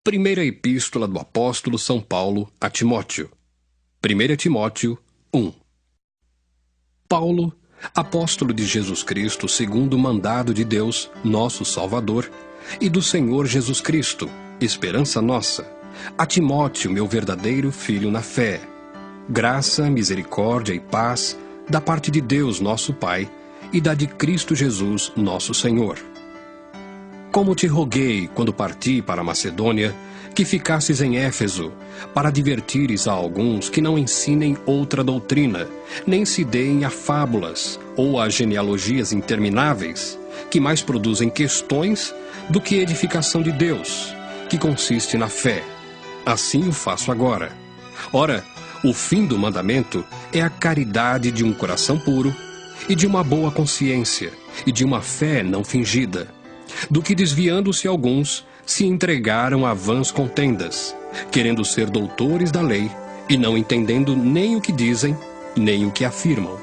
Primeira Epístola do Apóstolo São Paulo a Timóteo. 1 Timóteo 1. Paulo, apóstolo de Jesus Cristo, segundo o mandado de Deus, nosso Salvador, e do Senhor Jesus Cristo, esperança nossa, a Timóteo, meu verdadeiro filho na fé. Graça, misericórdia e paz da parte de Deus, nosso Pai, e da de Cristo Jesus, nosso Senhor. Como te roguei, quando parti para a Macedônia, que ficasses em Éfeso, para advertires a alguns que não ensinem outra doutrina, nem se deem a fábulas ou a genealogias intermináveis, que mais produzem questões do que edificação de Deus, que consiste na fé. Assim o faço agora. Ora, o fim do mandamento é a caridade de um coração puro, e de uma boa consciência, e de uma fé não fingida, do que desviando-se alguns, se entregaram a vãs contendas, querendo ser doutores da lei, e não entendendo nem o que dizem, nem o que afirmam.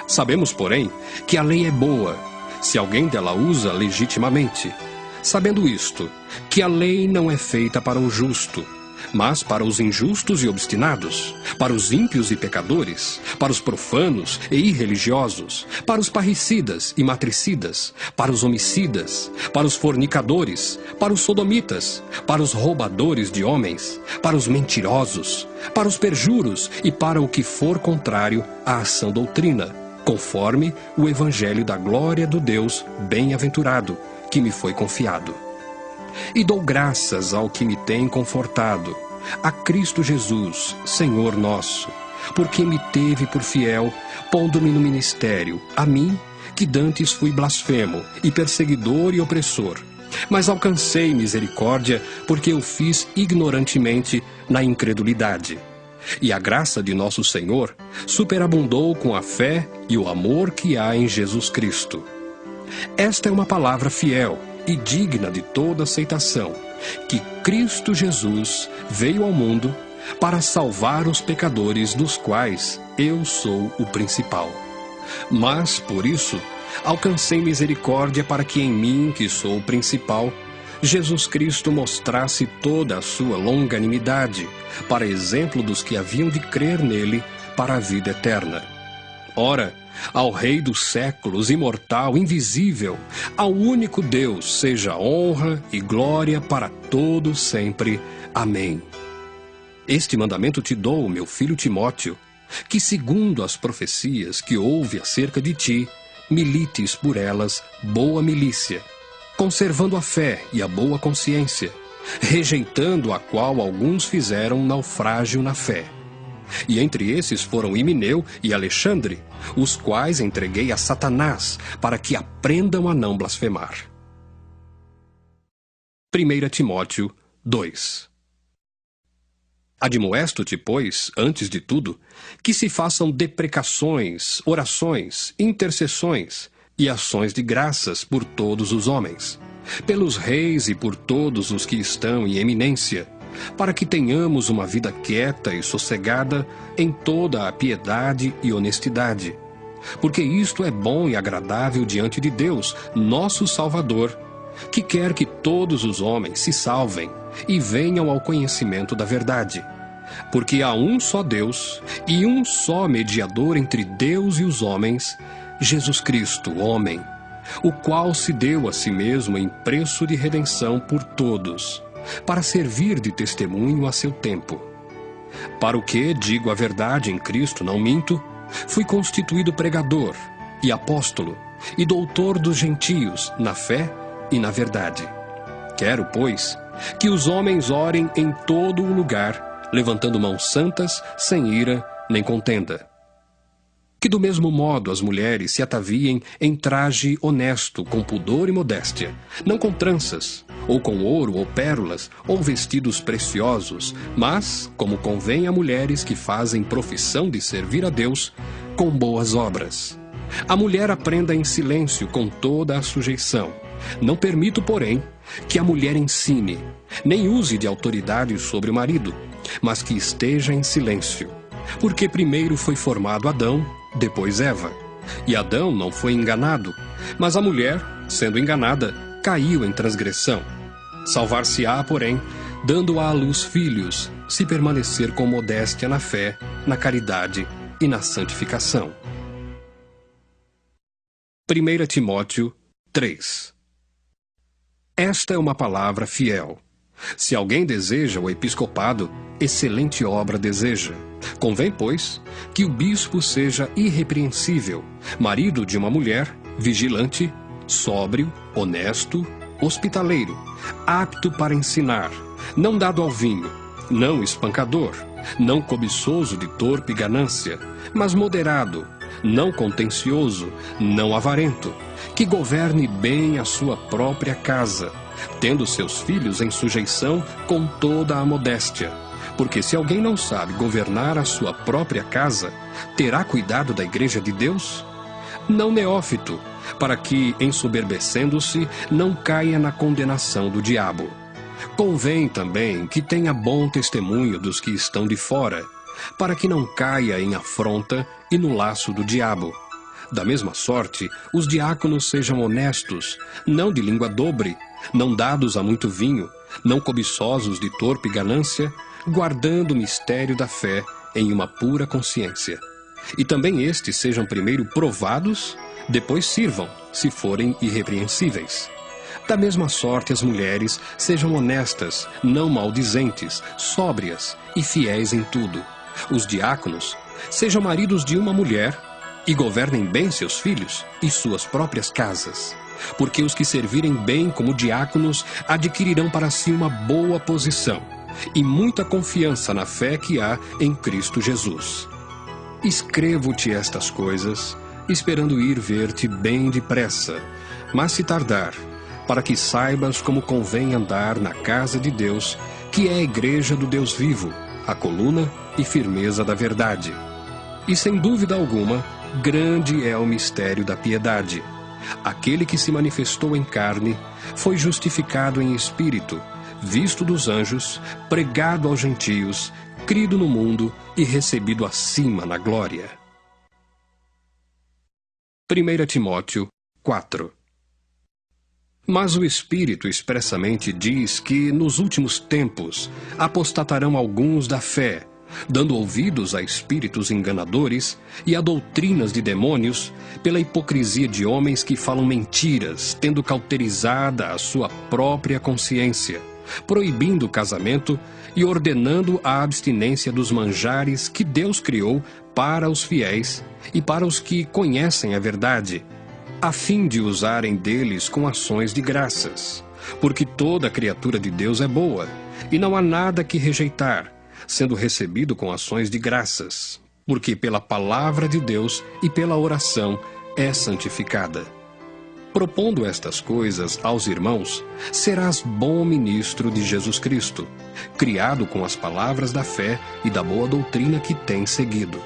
Sabemos, porém, que a lei é boa, se alguém dela usa legitimamente, sabendo isto, que a lei não é feita para o justo, mas para os injustos e obstinados, para os ímpios e pecadores, para os profanos e irreligiosos, para os parricidas e matricidas, para os homicidas, para os fornicadores, para os sodomitas, para os roubadores de homens, para os mentirosos, para os perjuros e para o que for contrário à sã doutrina, conforme o evangelho da glória do Deus bem-aventurado, que me foi confiado. E dou graças ao que me tem confortado, a Cristo Jesus, Senhor nosso, porque me teve por fiel, pondo-me no ministério, a mim, que dantes fui blasfemo, e perseguidor e opressor. Mas alcancei misericórdia, porque eu fiz ignorantemente na incredulidade. E a graça de nosso Senhor superabundou com a fé e o amor que há em Jesus Cristo. Esta é uma palavra fiel e digna de toda aceitação, que Cristo Jesus veio ao mundo para salvar os pecadores, dos quais eu sou o principal. Mas, por isso, alcancei misericórdia para que em mim, que sou o principal, Jesus Cristo mostrasse toda a sua longanimidade, para exemplo dos que haviam de crer nele para a vida eterna. Ora, ao Rei dos séculos, imortal, invisível, ao único Deus, seja honra e glória para todo sempre. Amém. Este mandamento te dou, meu filho Timóteo, que segundo as profecias que houve acerca de ti, milites por elas boa milícia, conservando a fé e a boa consciência, rejeitando a qual alguns fizeram naufrágio na fé. E entre esses foram Himeneu e Alexandre, os quais entreguei a Satanás, para que aprendam a não blasfemar. 1 Timóteo 2. Admoesto-te, pois, antes de tudo, que se façam deprecações, orações, intercessões e ações de graças por todos os homens, pelos reis e por todos os que estão em eminência, para que tenhamos uma vida quieta e sossegada em toda a piedade e honestidade. Porque isto é bom e agradável diante de Deus, nosso Salvador, que quer que todos os homens se salvem e venham ao conhecimento da verdade. Porque há um só Deus e um só mediador entre Deus e os homens, Jesus Cristo, homem, o qual se deu a si mesmo em preço de redenção por todos, para servir de testemunho a seu tempo. Para o que, digo a verdade em Cristo, não minto, fui constituído pregador, e apóstolo, e doutor dos gentios, na fé e na verdade. Quero, pois, que os homens orem em todo o lugar, levantando mãos santas, sem ira nem contenda. Que do mesmo modo as mulheres se ataviem em traje honesto, com pudor e modéstia, não com tranças, ou com ouro ou pérolas, ou vestidos preciosos, mas, como convém a mulheres que fazem profissão de servir a Deus, com boas obras. A mulher aprenda em silêncio com toda a sujeição. Não permito, porém, que a mulher ensine, nem use de autoridade sobre o marido, mas que esteja em silêncio. Porque primeiro foi formado Adão, depois Eva. E Adão não foi enganado, mas a mulher, sendo enganada, caiu em transgressão. Salvar-se-á, porém, dando à luz filhos, se permanecer com modéstia na fé, na caridade e na santificação. 1 Timóteo 3. Esta é uma palavra fiel. Se alguém deseja o episcopado, excelente obra deseja. Convém, pois, que o bispo seja irrepreensível, marido de uma mulher, vigilante, sóbrio, honesto, hospitaleiro, apto para ensinar, não dado ao vinho, não espancador, não cobiçoso de torpe ganância, mas moderado, não contencioso, não avarento, que governe bem a sua própria casa, tendo seus filhos em sujeição com toda a modéstia. Porque se alguém não sabe governar a sua própria casa, terá cuidado da igreja de Deus? Não neófito, para que, ensoberbecendo-se, não caia na condenação do diabo. Convém também que tenha bom testemunho dos que estão de fora, para que não caia em afronta e no laço do diabo. Da mesma sorte, os diáconos sejam honestos, não de língua dobre, não dados a muito vinho, não cobiçosos de torpe ganância, guardando o mistério da fé em uma pura consciência. E também estes sejam primeiro provados, depois sirvam, se forem irrepreensíveis. Da mesma sorte as mulheres sejam honestas, não maldizentes, sóbrias e fiéis em tudo. Os diáconos sejam maridos de uma mulher e governem bem seus filhos e suas próprias casas. Porque os que servirem bem como diáconos adquirirão para si uma boa posição e muita confiança na fé que há em Cristo Jesus. Escrevo-te estas coisas, esperando ir ver-te bem depressa, mas se tardar, para que saibas como convém andar na casa de Deus, que é a igreja do Deus vivo, a coluna e firmeza da verdade. E sem dúvida alguma, grande é o mistério da piedade. Aquele que se manifestou em carne foi justificado em espírito, visto dos anjos, pregado aos gentios, crido no mundo e recebido acima na glória. 1 Timóteo 4. Mas o Espírito expressamente diz que, nos últimos tempos, apostatarão alguns da fé, dando ouvidos a espíritos enganadores e a doutrinas de demônios, pela hipocrisia de homens que falam mentiras, tendo cauterizada a sua própria consciência, proibindo o casamento e ordenando a abstinência dos manjares que Deus criou para os fiéis e para os que conhecem a verdade, a fim de usarem deles com ações de graças. Porque toda criatura de Deus é boa, e não há nada que rejeitar, sendo recebido com ações de graças, porque pela palavra de Deus e pela oração é santificada. Propondo estas coisas aos irmãos, serás bom ministro de Jesus Cristo, criado com as palavras da fé e da boa doutrina que tens seguido.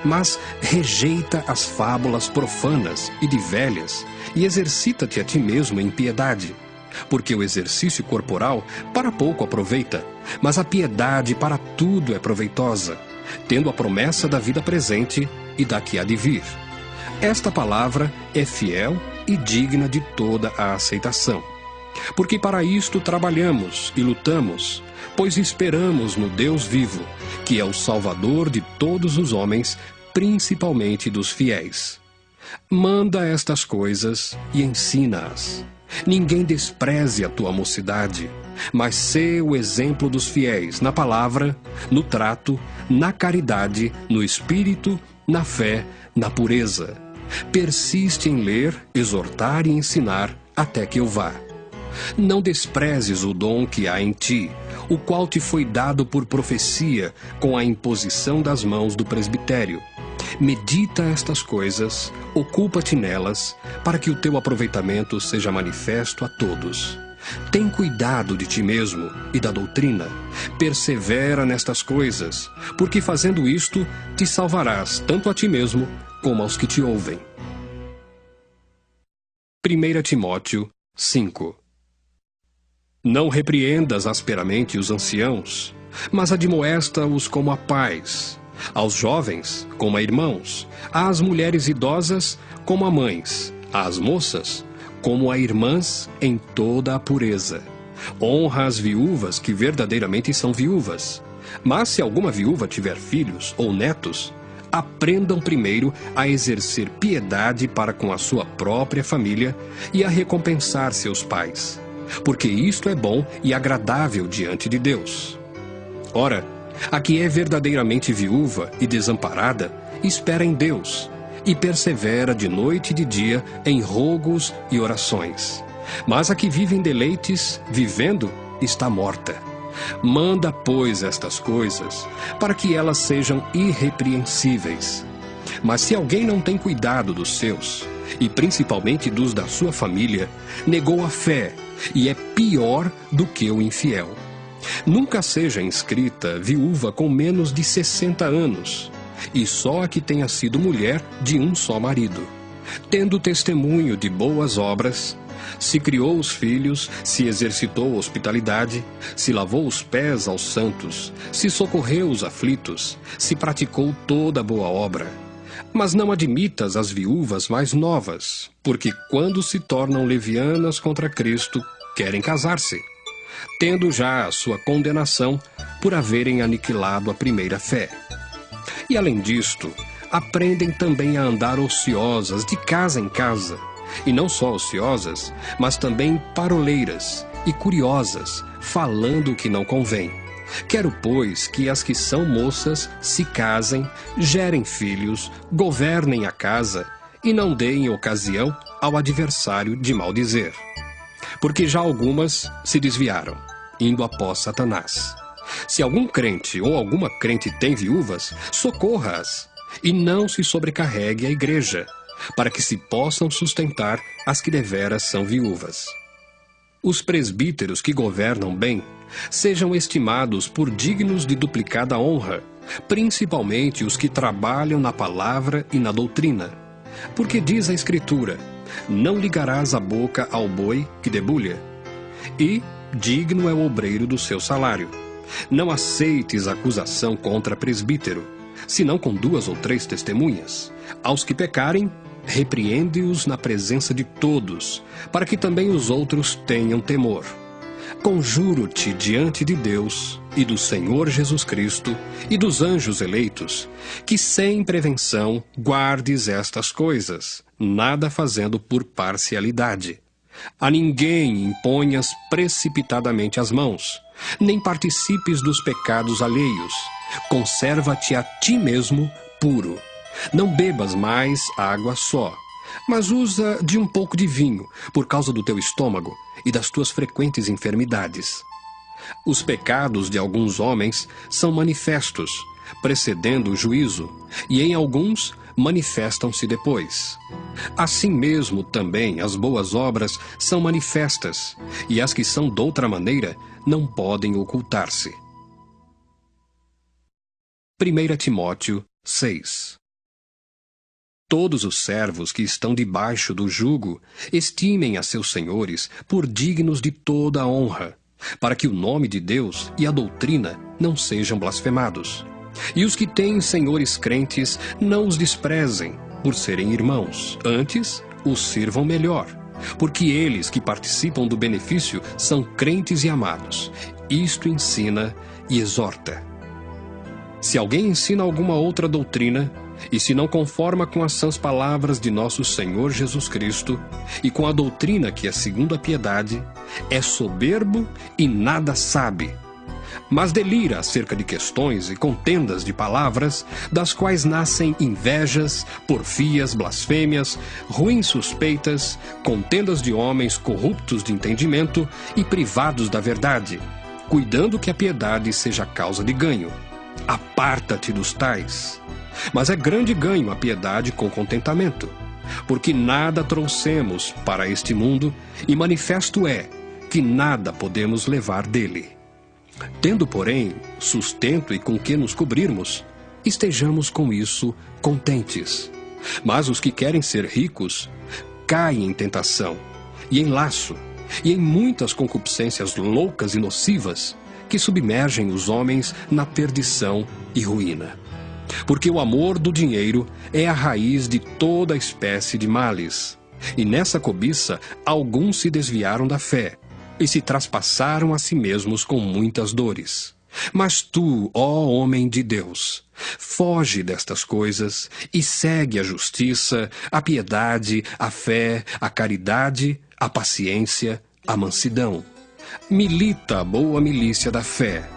Mas rejeita as fábulas profanas e de velhas, e exercita-te a ti mesmo em piedade. Porque o exercício corporal para pouco aproveita, mas a piedade para tudo é proveitosa, tendo a promessa da vida presente e da que há de vir. Esta palavra é fiel e digna de toda a aceitação. Porque para isto trabalhamos e lutamos, pois esperamos no Deus vivo, que é o Salvador de todos os homens, principalmente dos fiéis. Manda estas coisas e ensina-as. Ninguém despreze a tua mocidade, mas sê o exemplo dos fiéis na palavra, no trato, na caridade, no espírito, na fé, na pureza. Persiste em ler, exortar e ensinar até que eu vá. Não desprezes o dom que há em ti, o qual te foi dado por profecia, com a imposição das mãos do presbitério. Medita estas coisas, ocupa-te nelas, para que o teu aproveitamento seja manifesto a todos. Tem cuidado de ti mesmo e da doutrina. Persevera nestas coisas, porque fazendo isto, te salvarás tanto a ti mesmo como aos que te ouvem. 1 Timóteo 5. Não repreendas asperamente os anciãos, mas admoesta-os como a pais, aos jovens como a irmãos, às mulheres idosas como a mães, às moças como a irmãs em toda a pureza. Honra as viúvas que verdadeiramente são viúvas. Mas se alguma viúva tiver filhos ou netos, aprendam primeiro a exercer piedade para com a sua própria família e a recompensar seus pais, porque isto é bom e agradável diante de Deus. Ora, a que é verdadeiramente viúva e desamparada, espera em Deus, e persevera de noite e de dia em rogos e orações. Mas a que vive em deleites, vivendo, está morta. Manda, pois, estas coisas, para que elas sejam irrepreensíveis. Mas se alguém não tem cuidado dos seus, e principalmente dos da sua família, negou a fé, e é pior do que o infiel. Nunca seja inscrita viúva com menos de 60 anos, e só a que tenha sido mulher de um só marido, tendo testemunho de boas obras, se criou os filhos, se exercitou hospitalidade, se lavou os pés aos santos, se socorreu os aflitos, se praticou toda boa obra. Mas não admitas as viúvas mais novas, porque quando se tornam levianas contra Cristo, querem casar-se, tendo já a sua condenação por haverem aniquilado a primeira fé. E além disto, aprendem também a andar ociosas de casa em casa, e não só ociosas, mas também paroleiras e curiosas, falando o que não convém. Quero, pois, que as que são moças se casem, gerem filhos, governem a casa e não deem ocasião ao adversário de maldizer. Porque já algumas se desviaram, indo após Satanás. Se algum crente ou alguma crente tem viúvas, socorra-as, e não se sobrecarregue a igreja, para que se possam sustentar as que deveras são viúvas. Os presbíteros que governam bem sejam estimados por dignos de duplicada honra, principalmente os que trabalham na palavra e na doutrina. Porque diz a Escritura: não ligarás a boca ao boi que debulha, e digno é o obreiro do seu salário. Não aceites acusação contra presbítero, senão com 2 ou 3 testemunhas. Aos que pecarem, repreende-os na presença de todos, para que também os outros tenham temor. Conjuro-te diante de Deus e do Senhor Jesus Cristo e dos anjos eleitos, que sem prevenção guardes estas coisas, nada fazendo por parcialidade. A ninguém imponhas precipitadamente as mãos, nem participes dos pecados alheios. Conserva-te a ti mesmo puro. Não bebas mais água só, mas usa de um pouco de vinho, por causa do teu estômago e das tuas frequentes enfermidades. Os pecados de alguns homens são manifestos, precedendo o juízo, e em alguns manifestam-se depois. Assim mesmo também as boas obras são manifestas, e as que são doutra maneira não podem ocultar-se. 1 Timóteo 6. Todos os servos que estão debaixo do jugo estimem a seus senhores por dignos de toda a honra, para que o nome de Deus e a doutrina não sejam blasfemados. E os que têm senhores crentes não os desprezem por serem irmãos, antes os sirvam melhor, porque eles que participam do benefício são crentes e amados. Isto ensina e exorta. Se alguém ensina alguma outra doutrina, e se não conforma com as sãs palavras de nosso Senhor Jesus Cristo, e com a doutrina que é segundo a piedade, é soberbo e nada sabe, mas delira acerca de questões e contendas de palavras, das quais nascem invejas, porfias, blasfêmias, ruins suspeitas, contendas de homens corruptos de entendimento e privados da verdade, cuidando que a piedade seja causa de ganho. Aparta-te dos tais. Mas é grande ganho a piedade com contentamento, porque nada trouxemos para este mundo, e manifesto é que nada podemos levar dele. Tendo, porém, sustento e com que nos cobrirmos, estejamos com isso contentes. Mas os que querem ser ricos caem em tentação, e em laço, e em muitas concupiscências loucas e nocivas, que submergem os homens na perdição e ruína. Porque o amor do dinheiro é a raiz de toda espécie de males. E nessa cobiça, alguns se desviaram da fé e se traspassaram a si mesmos com muitas dores. Mas tu, ó homem de Deus, foge destas coisas e segue a justiça, a piedade, a fé, a caridade, a paciência, a mansidão. Milita a boa milícia da fé.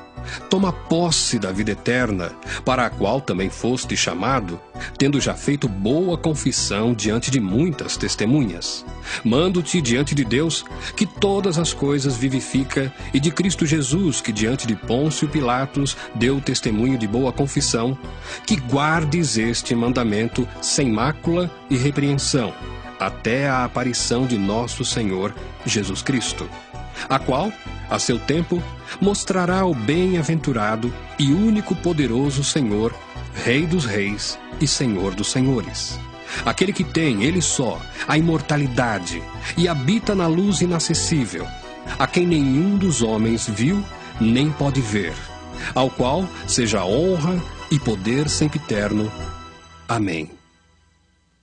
Toma posse da vida eterna, para a qual também foste chamado, tendo já feito boa confissão diante de muitas testemunhas. Mando-te diante de Deus, que todas as coisas vivifica, e de Cristo Jesus, que diante de Pôncio Pilatos deu testemunho de boa confissão, que guardes este mandamento sem mácula e repreensão, até a aparição de nosso Senhor Jesus Cristo, a qual, a seu tempo, mostrará o bem-aventurado e único poderoso Senhor, Rei dos reis e Senhor dos senhores. Aquele que tem, ele só, a imortalidade e habita na luz inacessível, a quem nenhum dos homens viu nem pode ver, ao qual seja honra e poder sempiterno. Amém.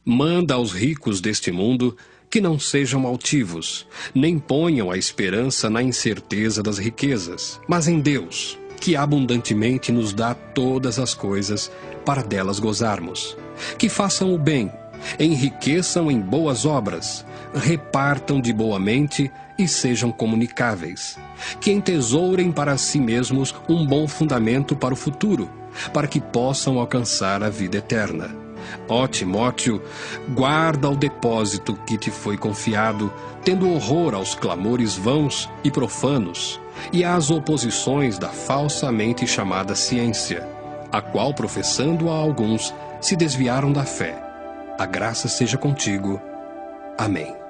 Manda aos ricos deste mundo que não sejam altivos, nem ponham a esperança na incerteza das riquezas, mas em Deus, que abundantemente nos dá todas as coisas para delas gozarmos. Que façam o bem, enriqueçam em boas obras, repartam de boa mente e sejam comunicáveis. Que entesourem para si mesmos um bom fundamento para o futuro, para que possam alcançar a vida eterna. Ó Timóteo, guarda o depósito que te foi confiado, tendo horror aos clamores vãos e profanos, e às oposições da falsamente chamada ciência, a qual, professando a alguns, se desviaram da fé. A graça seja contigo. Amém.